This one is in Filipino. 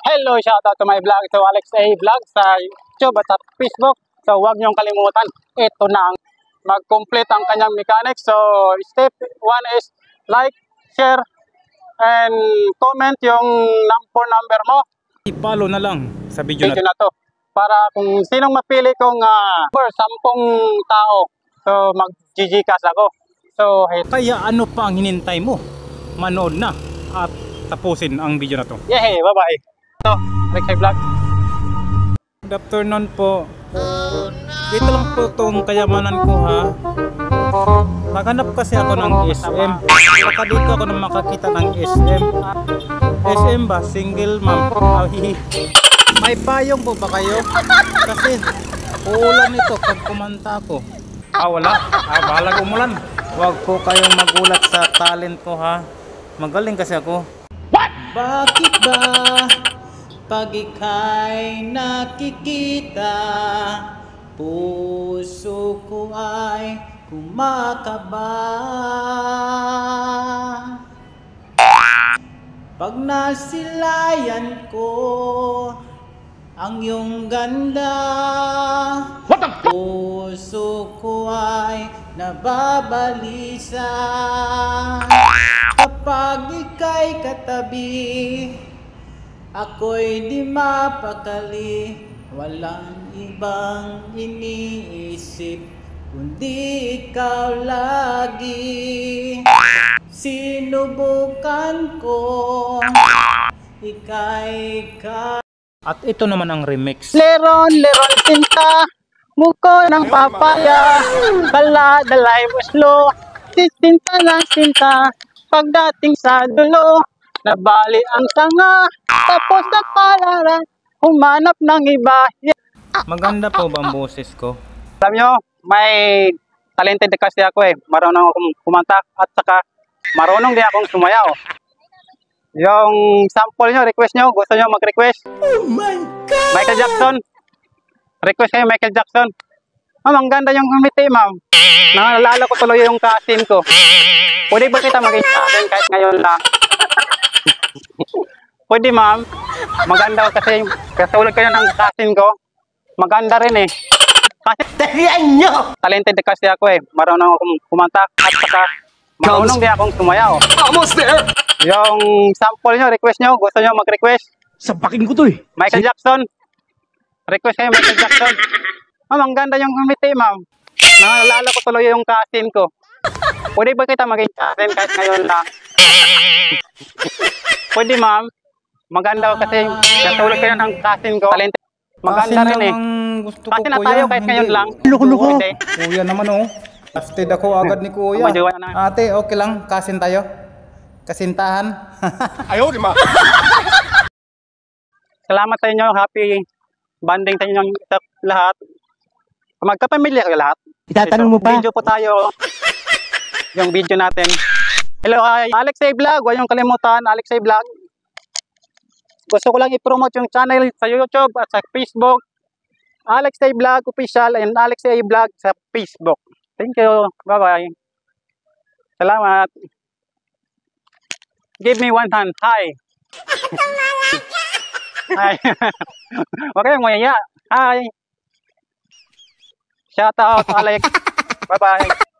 Hello, shout out to my vlog. So, Alex A. Vlog sa YouTube at sa Facebook. So, huwag niyong kalimutan. Ito na ang mag-complete ang kanyang mechanics. So, step 1 is like, share, and comment yung number mo. I-follow na lang sa video na to. Para kung sinong mapili kong 10 tao. So, mag-GGcast ako. So, kaya ano pa ang hinintay mo? Manood na at tapusin ang video na to. Yeah, bye-bye. Ito, Alex A. Vlog. Good afternoon po. Dito lang po itong kayamanan ko ha. Naghanap kasi ako ng SM. Baka dito ako na makakita ng SM. SM ba? Single ma'am. May payong po ba kayo? Kasi uulan ito pag kumanta ako. Wala. Bahalag umulan. Huwag po kayong magulat sa talent ko ha. Magaling kasi ako. What? Bakit ba pag ika'y nakikita, puso ko ay kumakaba? Pag nasilayan ko ang iyong ganda, puso ko ay nababalisa. Kapag ika'y katabi, ako'y di mapakali. Walang ibang iniisip kundi ikaw lagi. Sinubukan ko, ika'y At ito naman ang remix. Leron sinta, muko ng papaya, dalay muslo, sinta lang sinta, pagdating sa dulo, nabali ang sanga, tapos na parara, humanap ng iba. Maganda po ba ang boses ko? Alam nyo, may talented kasi ako marunong akong kumanta at saka marunong din akong sumayaw. Yung sample nyo, request nyo, gusto nyo mag-request? Oh my God! Michael Jackson. Request kayo, Michael Jackson. Ma'am, ang ganda yung umiti, ma'am. Naalala ko tuloy yung kasin ko. Pwede ba kita maging sa akin kahit ngayon lang? Pwede, ma'am. Maganda kasi katulad kayo ng kasin ko. Maganda rin Kasi talented kasi ako marunong akong kumanta at saka marunong din akong sumayaw. Almost there! Yung sample nyo, request nyo, gusto nyo mag-request? Sapakin ko to Michael Jackson. Request kayo, Michael Jackson. Ma'am, ang ganda yung umiti, ma'am. Naalala ko tuloy yung kasin ko. Pwede ba kita maging kasin kahit ngayon lang? Pwede, ma'am. Maganda kasi katulad kayo ng kasin ko. Talented. Maganda rin gusto Kasi ko, na tayo kahit ngayon lang. Loko-loko. Kuya naman Busted ako agad ni kuya. Ate, okay lang. Kasin tayo. Kasintahan. Ayaw, di ma. Salamat sa inyo. Happy banding sa inyong lahat. Magkapamilya kayo lahat. Itatanong mo pa. Video po tayo. Yung video natin. Hello, Alex A. Vlog. Huwag niyong kalimutan, Alex A. Vlog. Gusto ko lang i-promote yung channel sa YouTube at sa Facebook. Alex A. Vlog Official and Alex A. Vlog sa Facebook. Thank you. Bye-bye. Salamat. Give me one hand. Hi. Hi. Huwag kayong mayaya. Hi. Shout out, Alex. Bye-bye.